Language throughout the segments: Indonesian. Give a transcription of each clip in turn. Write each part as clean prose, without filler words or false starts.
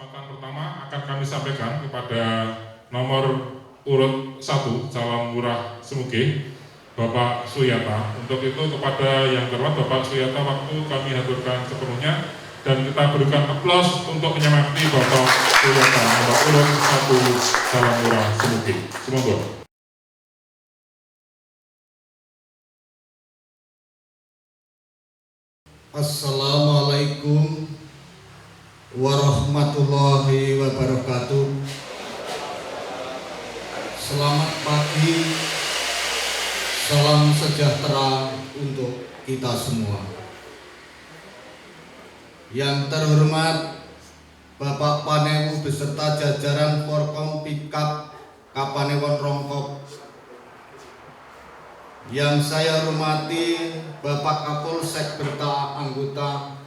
kesempatan pertama akan kami sampaikan kepada nomor urut 1 calon lurah Semuge, Bapak Suyata. Untuk itu kepada yang terhormat Bapak Suyata, waktu kami haturkan sepenuhnya dan kita berikan aplaus untuk menyemangati Bapak Suyata nomor urut 1 calon lurah Semuge. Semoga. Assalamualaikum warahmatullahi wabarakatuh. Selamat pagi, salam sejahtera untuk kita semua. Yang terhormat Bapak Panewu beserta jajaran Forkom Pikap Kapanewon Rongkop. Yang saya hormati Bapak Kapolsek beserta anggota.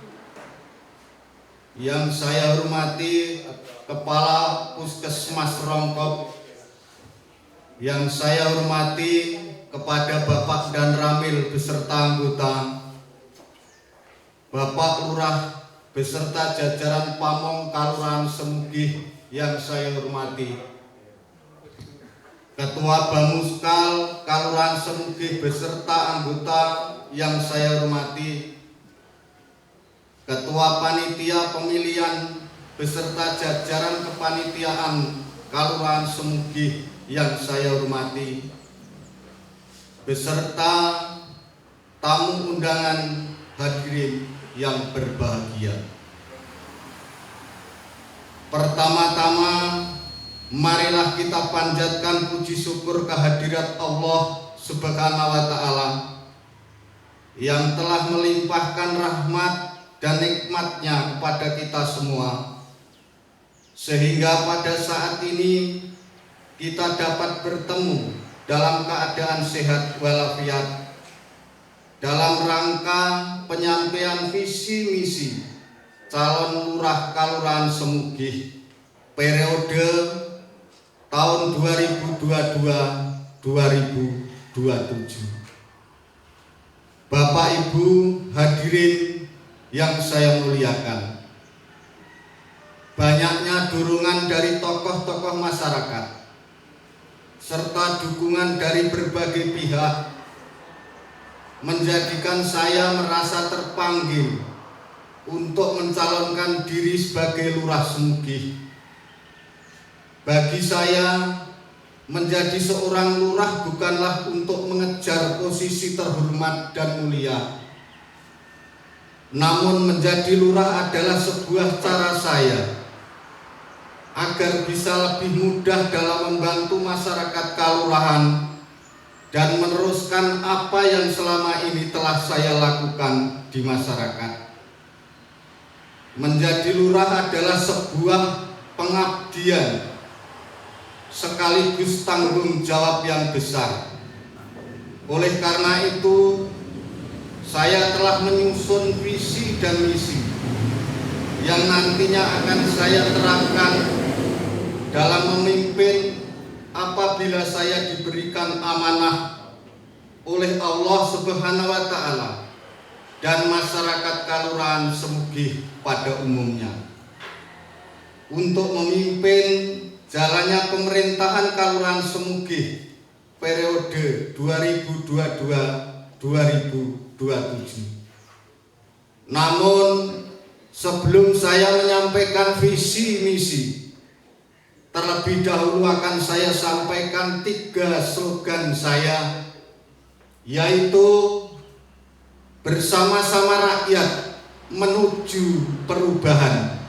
Yang saya hormati Kepala Puskesmas Rongkop. Yang saya hormati kepada Bapak Dan Ramil beserta anggota, Bapak Lurah beserta jajaran Pamong Kalurahan Semuge yang saya hormati, Ketua Bamuskal Kalurahan Semuge beserta anggota yang saya hormati, Ketua Panitia Pemilihan beserta jajaran kepanitiaan Kalurahan Semuge yang saya hormati, beserta tamu undangan hadirin yang berbahagia. Pertama-tama, marilah kita panjatkan puji syukur kehadirat Allah Subhanahu wa Ta'ala yang telah melimpahkan rahmat dan nikmatnya kepada kita semua, sehingga pada saat ini kita dapat bertemu dalam keadaan sehat walafiat dalam rangka penyampaian visi misi calon lurah Kalurahan Semuge periode tahun 2022-2027. Bapak Ibu hadirin yang saya muliakan, banyaknya dorongan dari tokoh-tokoh masyarakat serta dukungan dari berbagai pihak menjadikan saya merasa terpanggil untuk mencalonkan diri sebagai lurah Semuge. Bagi saya, menjadi seorang lurah bukanlah untuk mengejar posisi terhormat dan mulia, namun menjadi lurah adalah sebuah cara saya agar bisa lebih mudah dalam membantu masyarakat kalurahan dan meneruskan apa yang selama ini telah saya lakukan di masyarakat. Menjadi lurah adalah sebuah pengabdian sekaligus tanggung jawab yang besar. Oleh karena itu, saya telah menyusun visi dan misi yang nantinya akan saya terapkan dalam memimpin apabila saya diberikan amanah oleh Allah Subhanahu wa Ta'ala dan masyarakat Kalurahan Semuge pada umumnya untuk memimpin jalannya pemerintahan Kalurahan Semuge periode 2022-2027. Namun sebelum saya menyampaikan visi misi, terlebih dahulu akan saya sampaikan 3 slogan saya, yaitu bersama-sama rakyat menuju perubahan,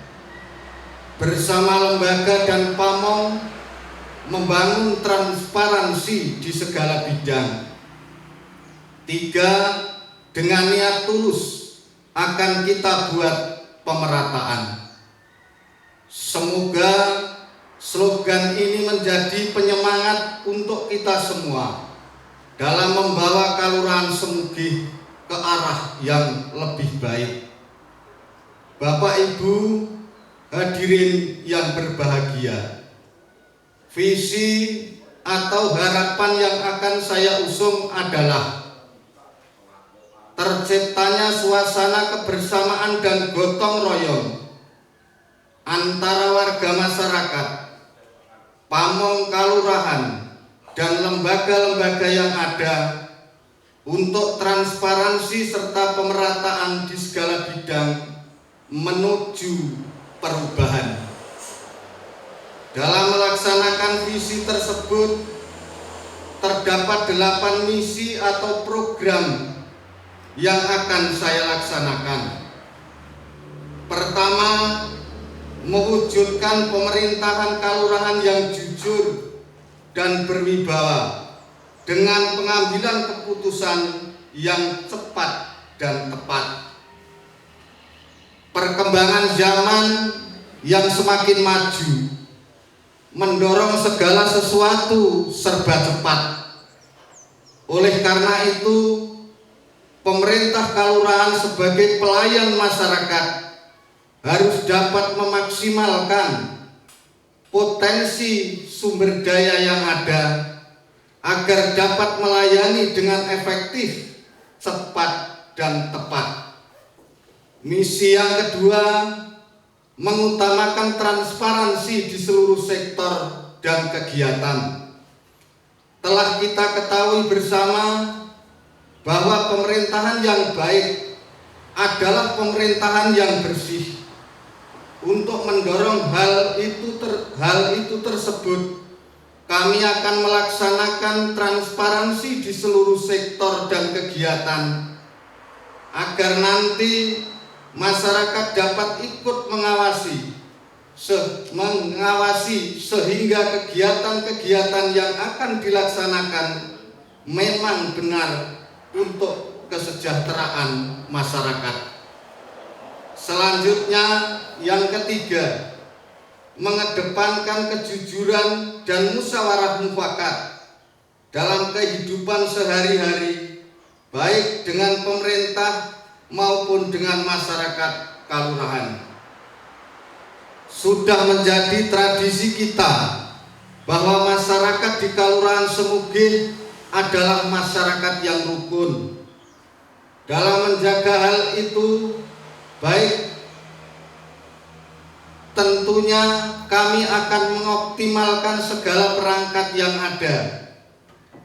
bersama lembaga dan pamong membangun transparansi di segala bidang. 3, dengan niat tulus akan kita buat pemerataan. Semoga slogan ini menjadi penyemangat untuk kita semua dalam membawa Kalurahan Semuge ke arah yang lebih baik. Bapak Ibu hadirin yang berbahagia, visi atau harapan yang akan saya usung adalah terciptanya suasana kebersamaan dan gotong royong antara warga masyarakat, pamong kalurahan, dan lembaga-lembaga yang ada untuk transparansi serta pemerataan di segala bidang menuju perubahan. Dalam melaksanakan visi tersebut, terdapat 8 misi atau program yang akan saya laksanakan. Pertama, mewujudkan pemerintahan kalurahan yang jujur dan berwibawa dengan pengambilan keputusan yang cepat dan tepat. Perkembangan zaman yang semakin maju mendorong segala sesuatu serba cepat. Oleh karena itu, pemerintah kalurahan sebagai pelayan masyarakat harus dapat memaksimalkan potensi sumber daya yang ada agar dapat melayani dengan efektif, cepat, dan tepat. Misi yang kedua, mengutamakan transparansi di seluruh sektor dan kegiatan. Telah kita ketahui bersama bahwa pemerintahan yang baik adalah pemerintahan yang bersih. Untuk mendorong hal itu tersebut, kami akan melaksanakan transparansi di seluruh sektor dan kegiatan agar nanti masyarakat dapat ikut mengawasi sehingga kegiatan-kegiatan yang akan dilaksanakan memang benar untuk kesejahteraan masyarakat. Selanjutnya, yang ketiga, mengedepankan kejujuran dan musyawarah mufakat dalam kehidupan sehari-hari, baik dengan pemerintah maupun dengan masyarakat kalurahan. Sudah menjadi tradisi kita bahwa masyarakat di Kalurahan Semugih adalah masyarakat yang rukun. Dalam menjaga hal itu, baik tentunya kami akan mengoptimalkan segala perangkat yang ada.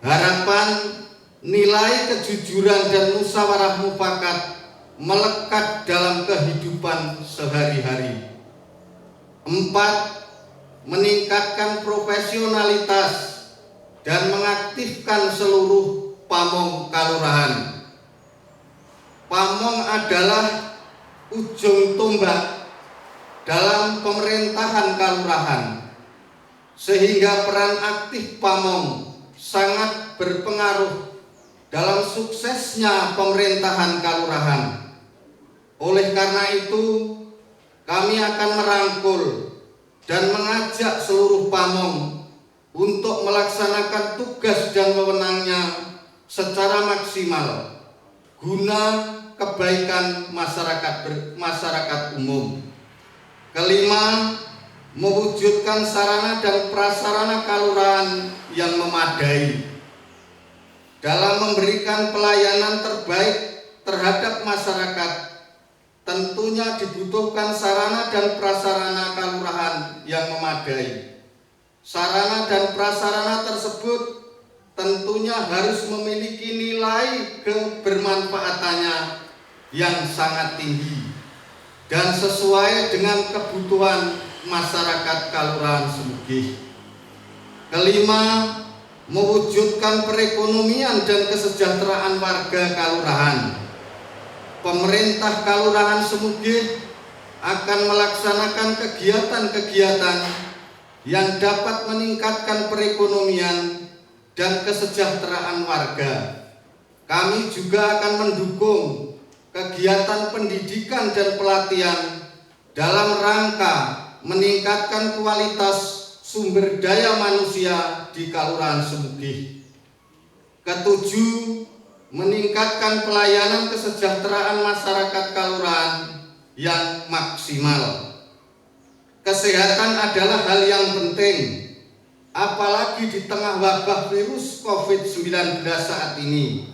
Harapan nilai kejujuran dan musyawarah mufakat melekat dalam kehidupan sehari-hari. 4. Meningkatkan profesionalitas dan mengaktifkan seluruh pamong kalurahan. Pamong adalah ujung tombak dalam pemerintahan kalurahan, sehingga peran aktif pamong sangat berpengaruh dalam suksesnya pemerintahan kalurahan. Oleh karena itu, kami akan merangkul dan mengajak seluruh pamong untuk melaksanakan tugas dan wewenangnya secara maksimal guna kebaikan masyarakat umum. Kelima, mewujudkan sarana dan prasarana kalurahan yang memadai. Dalam memberikan pelayanan terbaik terhadap masyarakat, tentunya dibutuhkan sarana dan prasarana kalurahan yang memadai. Sarana dan prasarana tersebut tentunya harus memiliki nilai kebermanfaatannya yang sangat tinggi dan sesuai dengan kebutuhan masyarakat Kalurahan Semugih. Kelima, mewujudkan perekonomian dan kesejahteraan warga kalurahan. Pemerintah Kalurahan Semugih akan melaksanakan kegiatan-kegiatan yang dapat meningkatkan perekonomian dan kesejahteraan warga. Kami juga akan mendukung kegiatan pendidikan dan pelatihan dalam rangka meningkatkan kualitas sumber daya manusia di Kalurahan Semugih. Ketujuh, meningkatkan pelayanan kesejahteraan masyarakat kalurahan yang maksimal. Kesehatan adalah hal yang penting, apalagi di tengah wabah virus COVID-19 saat ini.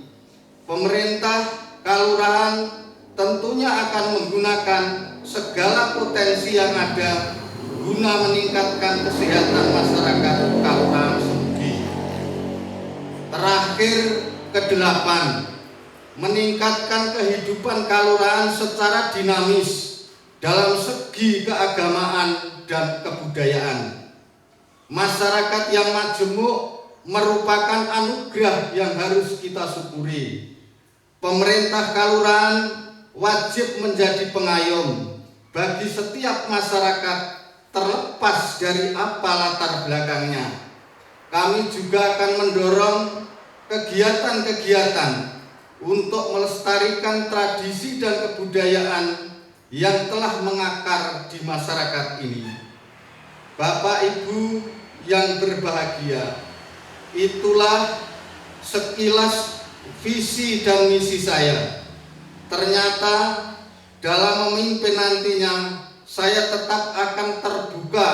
Pemerintah Kalurahan tentunya akan menggunakan segala potensi yang ada guna meningkatkan kesehatan masyarakat Kalurahan Semugi. Terakhir, kedelapan, meningkatkan kehidupan kalurahan secara dinamis dalam segi keagamaan dan kebudayaan. Masyarakat yang majemuk merupakan anugerah yang harus kita syukuri. Pemerintah kalurahan wajib menjadi pengayom bagi setiap masyarakat terlepas dari apa latar belakangnya. Kami juga akan mendorong kegiatan-kegiatan untuk melestarikan tradisi dan kebudayaan yang telah mengakar di masyarakat ini. Bapak Ibu yang berbahagia, itulah sekilas visi dan misi saya. Ternyata dalam memimpin nantinya saya tetap akan terbuka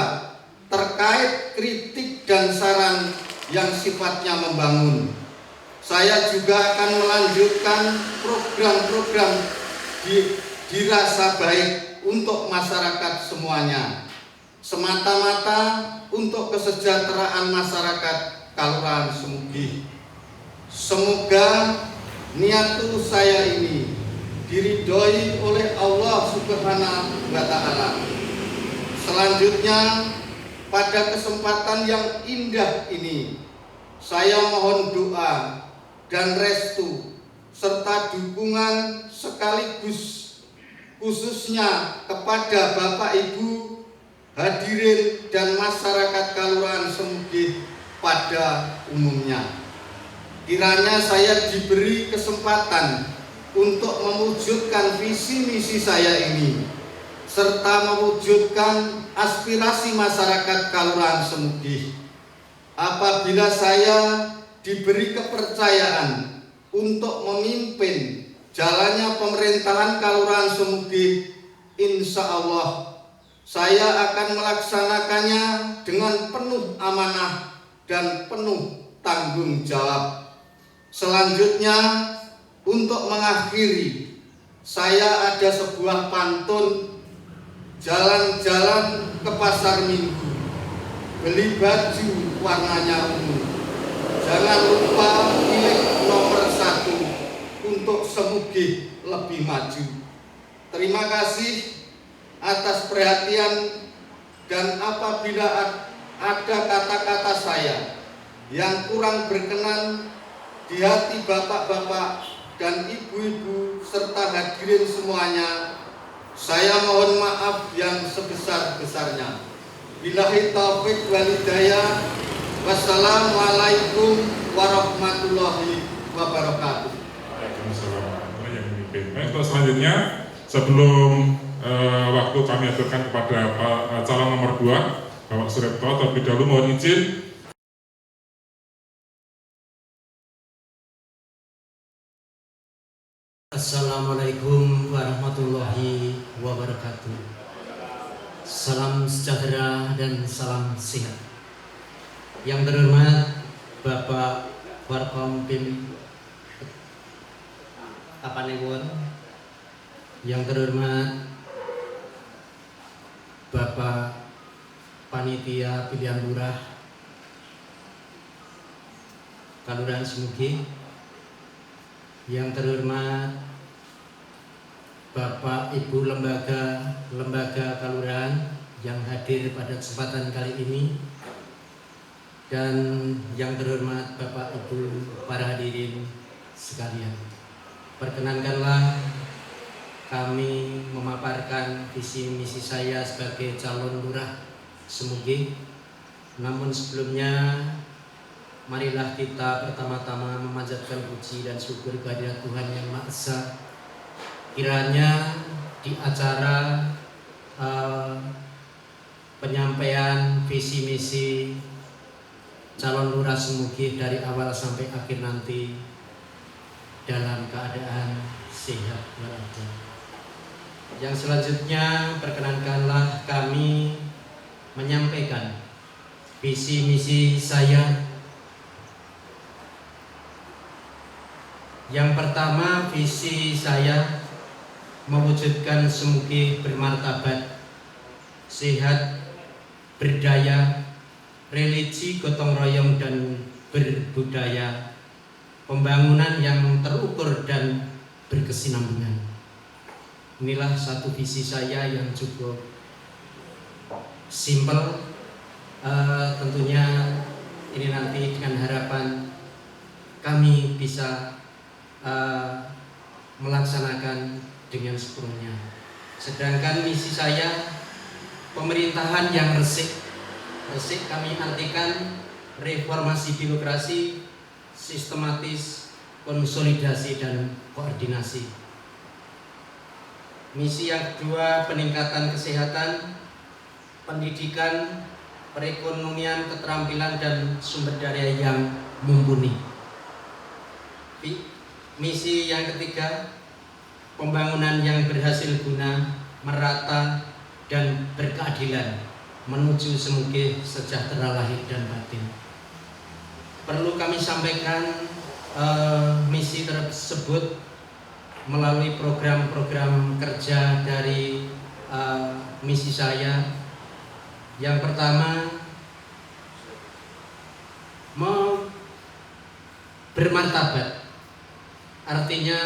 terkait kritik dan saran yang sifatnya membangun. Saya juga akan melanjutkan program-program dirasa baik untuk masyarakat semuanya, semata-mata untuk kesejahteraan masyarakat Kalurahan Semugi. Semoga niat tulus saya ini diridhoi oleh Allah Subhanahu wa Ta'ala. Selanjutnya, pada kesempatan yang indah ini, saya mohon doa dan restu serta dukungan sekaligus khususnya kepada Bapak Ibu hadirin dan masyarakat Kalurahan Semugi pada umumnya. Kiranya saya diberi kesempatan untuk mewujudkan visi misi saya ini serta mewujudkan aspirasi masyarakat Kalurahan Semugi. Apabila saya diberi kepercayaan untuk memimpin jalannya pemerintahan Kalurahan Semugi, insya Allah saya akan melaksanakannya dengan penuh amanah dan penuh tanggung jawab. Selanjutnya, untuk mengakhiri, saya ada sebuah pantun. Jalan-jalan ke pasar minggu, beli baju warnanya ungu. Jangan lupa pilih nomor 1 untuk Semugi lebih maju. Terima kasih atas perhatian, dan apabila ada kata-kata saya yang kurang berkenan di hati bapak-bapak dan ibu-ibu serta hadirin semuanya, saya mohon maaf yang sebesar-besarnya. Billahi taufiq wal hidayah. Wassalamualaikum warahmatullahi wabarakatuh. Waalaikumsalam warahmatullahi wabarakatuh. Baik, untuk selanjutnya sebelum waktu kami aturkan kepada calon nomor 2 Bapak Suryapto, terlebih dahulu mohon izin Assalamualaikum warahmatullahi wabarakatuh. Salam sejahtera dan salam sehat. Yang terhormat Bapak Forkompim Kapanewon, yang terhormat Bapak Panitia Pilihan Lurah Kalurahan Semugi, yang terhormat Bapak Ibu lembaga Kalurahan yang hadir pada kesempatan kali ini, dan yang terhormat Bapak Ibu para hadirin sekalian. Perkenankanlah kami memaparkan visi misi saya sebagai calon lurah Semugi. Namun sebelumnya, marilah kita pertama-tama memanjatkan puji dan syukur kehadirat Tuhan Yang Maha Esa. Kiranya di acara penyampaian visi misi calon lurah Semugi dari awal sampai akhir nanti dalam keadaan sehat walafiat. Yang selanjutnya, perkenankanlah kami menyampaikan visi misi saya. Yang pertama, visi saya mewujudkan Semugi bermartabat, sehat, berdaya, religi gotong royong dan berbudaya, pembangunan yang terukur dan berkesinambungan. Inilah satu visi saya yang cukup simpel, tentunya ini nanti dengan harapan kami bisa melaksanakan dengan sepenuhnya. Sedangkan misi saya, pemerintahan yang resik kami artikan reformasi birokrasi, sistematis, konsolidasi dan koordinasi. Misi yang kedua, peningkatan kesehatan, pendidikan, perekonomian, keterampilan dan sumber daya yang mumpuni. Misi yang ketiga, pembangunan yang berhasil guna, merata dan berkeadilan menuju semoga sejahtera lahir dan batin. Perlu kami sampaikan misi tersebut melalui program-program kerja dari misi saya. Yang pertama, mau bermartabat, artinya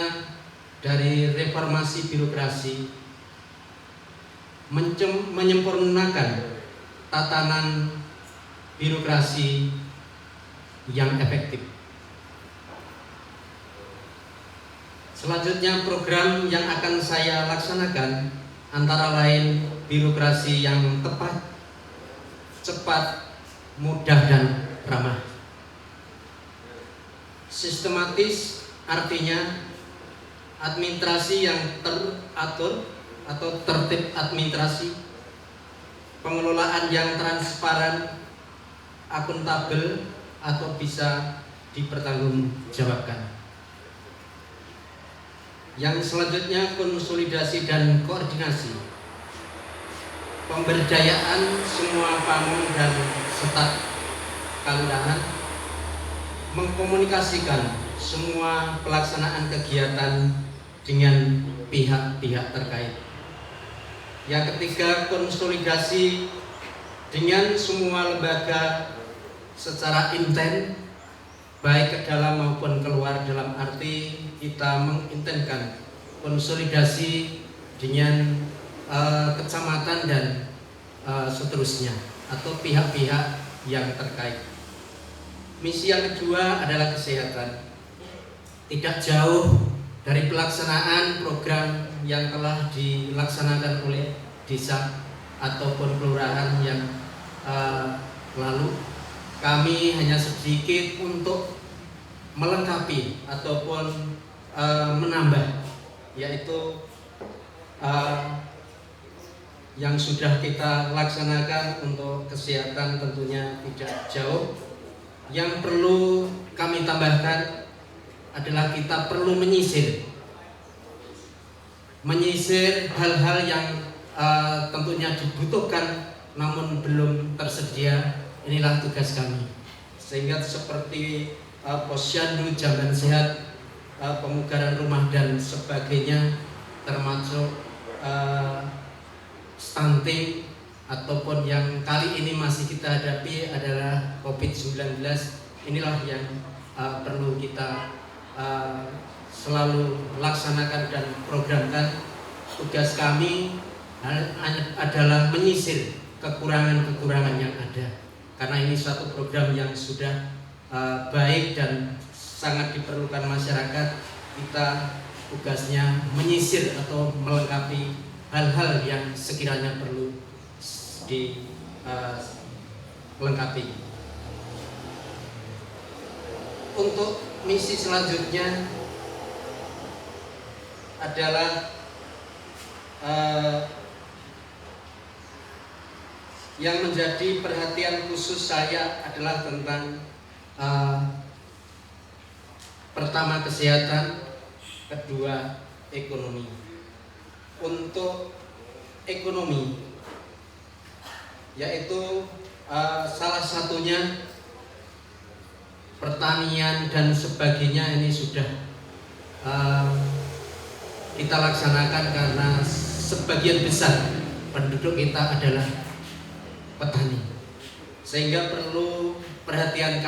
dari reformasi birokrasi menyempurnakan tatanan birokrasi yang efektif. Selanjutnya, program yang akan saya laksanakan antara lain birokrasi yang tepat, cepat, mudah dan ramah. Sistematis artinya administrasi yang teratur atau tertib administrasi, pengelolaan yang transparan, akuntabel atau bisa dipertanggungjawabkan. Yang selanjutnya, konsolidasi dan koordinasi, pemberdayaan semua pamong dan staf kelurahan, mengkomunikasikan semua pelaksanaan kegiatan dengan pihak-pihak terkait. Yang ketiga, konsolidasi dengan semua lembaga secara intens, baik ke dalam maupun keluar, dalam arti kita mengintensikan konsolidasi dengan kecamatan dan seterusnya atau pihak-pihak yang terkait. Misi yang kedua adalah kesehatan. Tidak jauh dari pelaksanaan program yang telah dilaksanakan oleh desa ataupun kelurahan yang lalu, kami hanya sedikit untuk melengkapi ataupun menambah, yaitu yang sudah kita laksanakan untuk kesehatan tentunya tidak jauh. Yang perlu kami tambahkan adalah kita perlu menyisir hal-hal yang tentunya dibutuhkan namun belum tersedia. Inilah tugas kami, sehingga seperti posyandu, jamban sehat, pemugaran rumah dan sebagainya, termasuk stunting ataupun yang kali ini masih kita hadapi adalah COVID-19. Inilah yang perlu kita selalu laksanakan dan programkan. Tugas kami adalah menyisir kekurangan-kekurangan yang ada, karena ini suatu program yang sudah baik dan sangat diperlukan masyarakat. Kita tugasnya menyisir atau melengkapi hal-hal yang sekiranya perlu dilengkapi. Untuk misi selanjutnya adalah yang menjadi perhatian khusus saya adalah tentang pertama kesehatan, kedua ekonomi. Untuk ekonomi, yaitu salah satunya pertanian dan sebagainya, ini sudah kita laksanakan karena sebagian besar penduduk kita adalah petani. Sehingga perlu perhatian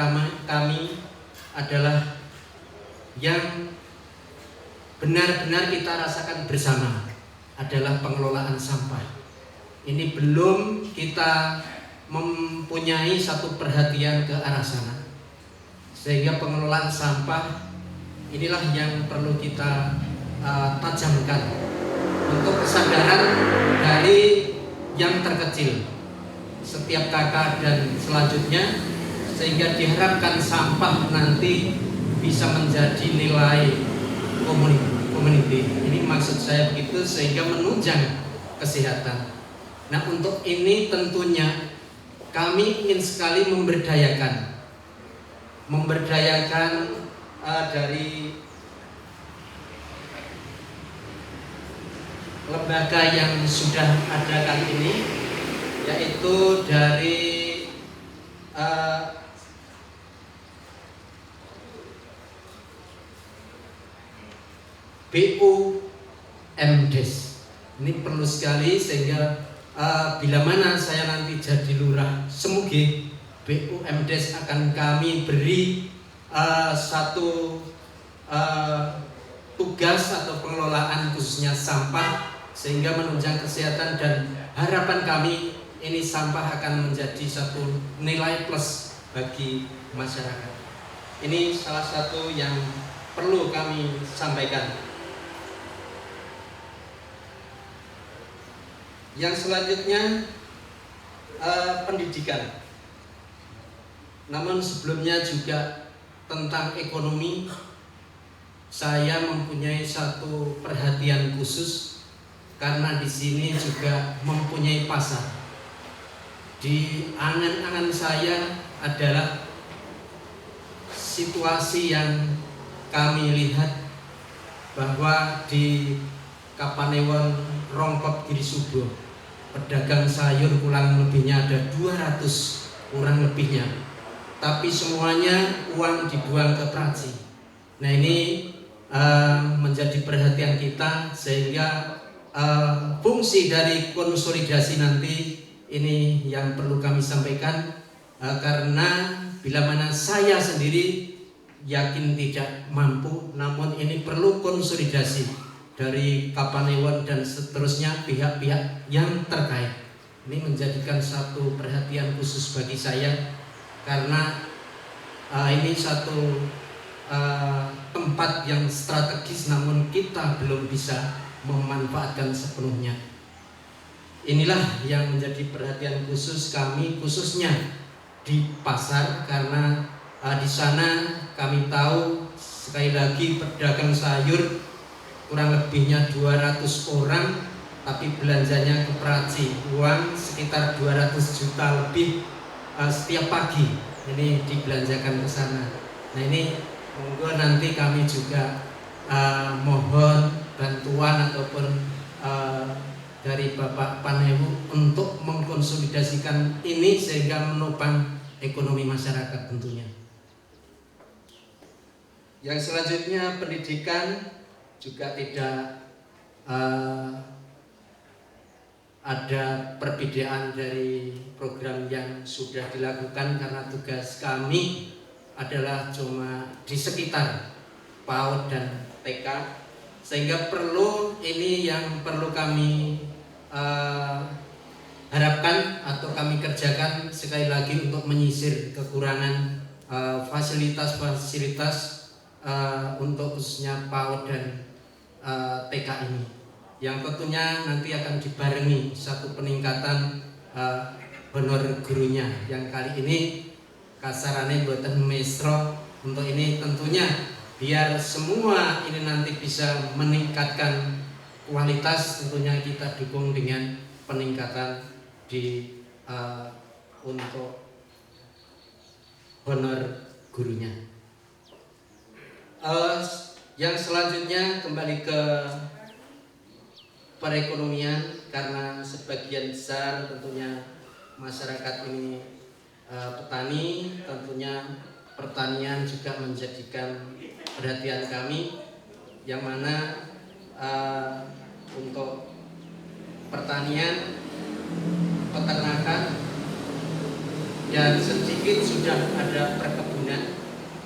kami adalah yang benar-benar kita rasakan bersama adalah pengelolaan sampah. Ini belum kita mempunyai satu perhatian ke arah sana, sehingga pengelolaan sampah inilah yang perlu kita tajamkan untuk kesadaran dari yang terkecil setiap kakak dan selanjutnya, sehingga diharapkan sampah nanti bisa menjadi nilai community. Ini maksud saya begitu, sehingga menunjang kesehatan. Nah, untuk ini tentunya kami ingin sekali memberdayakan dari lembaga yang sudah ada kali ini, yaitu dari BUMDes. Ini perlu sekali, sehingga bila mana saya nanti jadi lurah, semoga BUMDes akan kami beri satu tugas atau pengelolaan khususnya sampah, sehingga menunjang kesehatan, dan harapan kami ini sampah akan menjadi satu nilai plus bagi masyarakat. Ini salah satu yang perlu kami sampaikan. Yang selanjutnya pendidikan. Namun sebelumnya juga tentang ekonomi, saya mempunyai satu perhatian khusus karena di sini juga mempunyai pasar. Di angan-angan saya adalah situasi yang kami lihat bahwa di Kapanewon Rongkop Giri Subo, pedagang sayur kurang lebihnya ada 200 kurang lebihnya, tapi semuanya uang dibuang ke Praci. Nah, ini menjadi perhatian kita, sehingga fungsi dari konsolidasi nanti ini yang perlu kami sampaikan, karena bila mana saya sendiri yakin tidak mampu, namun ini perlu konsolidasi dari Kapanewon dan seterusnya pihak-pihak yang terkait. Ini menjadikan satu perhatian khusus bagi saya, karena ini satu tempat yang strategis, namun kita belum bisa memanfaatkan sepenuhnya. Inilah yang menjadi perhatian khusus kami, khususnya di pasar, karena di sana kami tahu sekali lagi pedagang sayur kurang lebihnya 200 orang, tapi belanjanya ke Praci, uang sekitar 200 juta lebih setiap pagi ini dibelanjakan ke sana. Nah, ini monggo nanti kami juga mohon bantuan ataupun dari Bapak Panewu untuk mengkonsolidasikan ini sehingga menopang ekonomi masyarakat tentunya. Yang selanjutnya pendidikan juga tidak ada perbedaan dari program yang sudah dilakukan, karena tugas kami adalah cuma di sekitar PAUD dan TK, sehingga perlu ini yang perlu kami harapkan atau kami kerjakan sekali lagi untuk menyisir kekurangan fasilitas-fasilitas untuk khususnya PAUD dan TK ini, yang tentunya nanti akan dibarengi satu peningkatan honor gurunya, yang kali ini kasarane boten mesro. Untuk ini tentunya biar semua ini nanti bisa meningkatkan kualitas, tentunya kita dukung dengan peningkatan di untuk honor gurunya. Yang selanjutnya kembali ke perekonomian, karena sebagian besar tentunya masyarakat ini petani, tentunya pertanian juga menjadikan perhatian kami, yang mana untuk pertanian, peternakan dan sedikit sudah ada perkebunan.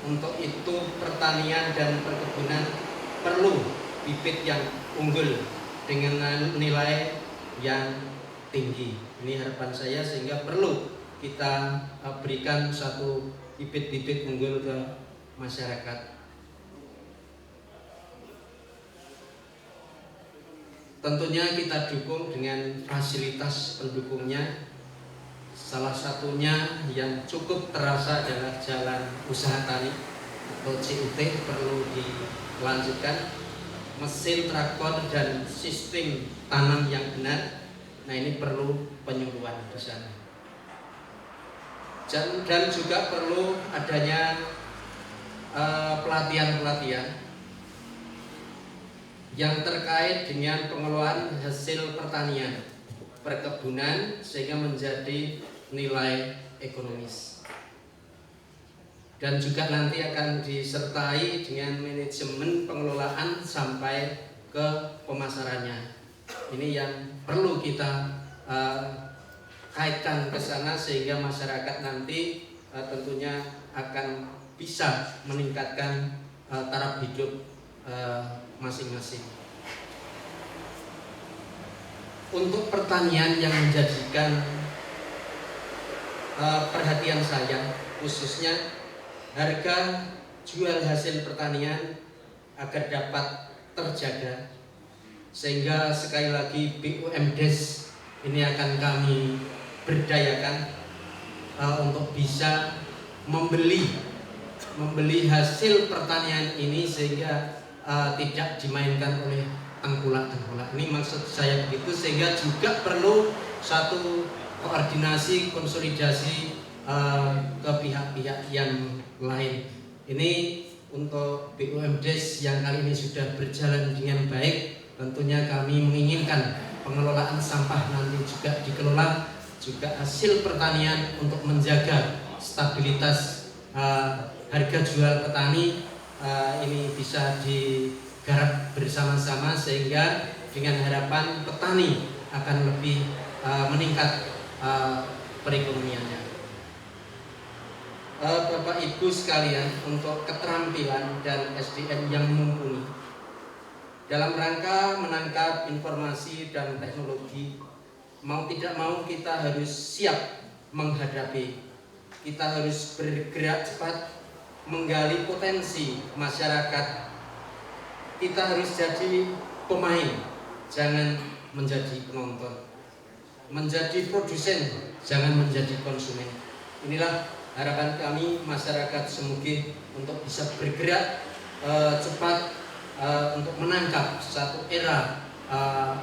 Untuk itu pertanian dan perkebunan perlu bibit yang unggul dengan nilai yang tinggi. Ini harapan saya, sehingga perlu kita berikan satu bibit-bibit unggul ke masyarakat. Tentunya kita dukung dengan fasilitas pendukungnya. Salah satunya yang cukup terasa adalah jalan usaha tani atau CUT perlu dilanjutkan, mesin traktor dan sistem tanam yang benar. Nah, ini perlu penyuluhan di sana. Dan juga perlu adanya pelatihan-pelatihan yang terkait dengan pengelolaan hasil pertanian, perkebunan, sehingga menjadi nilai ekonomis. Dan juga nanti akan disertai dengan manajemen pengelolaan sampai ke pemasarannya. Ini yang perlu kita kaitkan ke sana, sehingga masyarakat nanti tentunya akan bisa meningkatkan taraf hidup masing-masing. Untuk pertanian yang menjadikan perhatian saya, khususnya harga jual hasil pertanian agar dapat terjaga, sehingga sekali lagi BUMDes ini akan kami berdayakan untuk bisa membeli hasil pertanian ini, sehingga tidak dimainkan oleh tengkulak-tengkulak. Ini maksud saya begitu, sehingga juga perlu satu koordinasi, konsolidasi ke pihak-pihak yang lain. Ini untuk BUMDes yang kali ini sudah berjalan dengan baik. Tentunya kami menginginkan pengelolaan sampah nanti juga dikelola, juga hasil pertanian untuk menjaga stabilitas harga jual petani ini bisa digarap bersama-sama, sehingga dengan harapan petani akan lebih meningkat perekonomiannya. Bapak Ibu sekalian, untuk keterampilan dan SDM yang mumpuni dalam rangka menangkap informasi dan teknologi, mau tidak mau kita harus siap menghadapi. Kita harus bergerak cepat menggali potensi masyarakat. Kita harus jadi pemain, jangan menjadi penonton. Menjadi produsen, jangan menjadi konsumen. Inilah harapan kami masyarakat Semuge untuk bisa bergerak cepat untuk menangkap satu era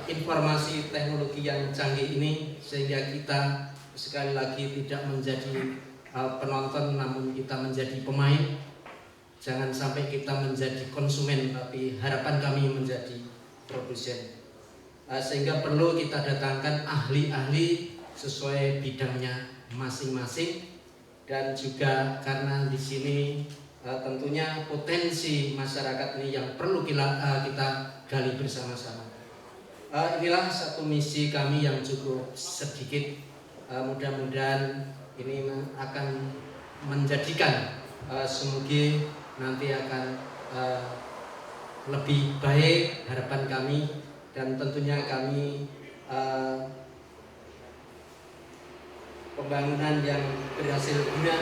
informasi teknologi yang canggih ini, sehingga kita sekali lagi tidak menjadi penonton, namun kita menjadi pemain. Jangan sampai kita menjadi konsumen, tapi harapan kami menjadi produsen. Sehingga perlu kita datangkan ahli-ahli sesuai bidangnya masing-masing, dan juga karena di sini tentunya potensi masyarakat ini yang perlu kita gali bersama-sama. Inilah satu misi kami yang cukup sedikit. Mudah-mudahan ini akan menjadikan Semuge nanti akan lebih baik, harapan kami. Dan tentunya kami pembangunan yang berhasil guna,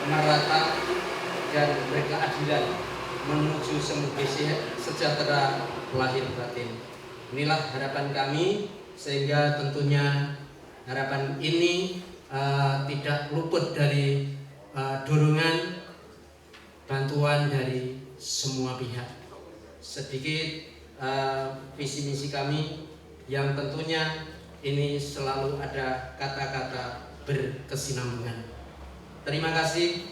merata dan berkeadilan menuju Semuge sejahtera lahir batin. Inilah harapan kami, sehingga tentunya harapan ini tidak luput dari dorongan bantuan dari semua pihak. Sedikit visi misi kami yang tentunya ini selalu ada kata-kata berkesinambungan. Terima kasih.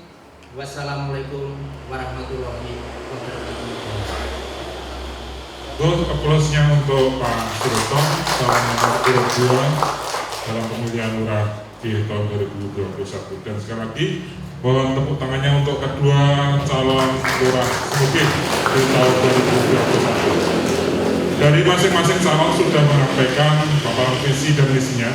Wassalamualaikum warahmatullahi wabarakatuh. Aplausnya untuk Pak Suroto, calon nomor urut 2 dalam pemilihan lurah di tahun 2021. Dan sekali lagi mohon tepuk tangannya untuk kedua calon lurah Semuge di tahun 2021. Dari masing-masing calon sudah menyampaikan paparan visi dan misinya.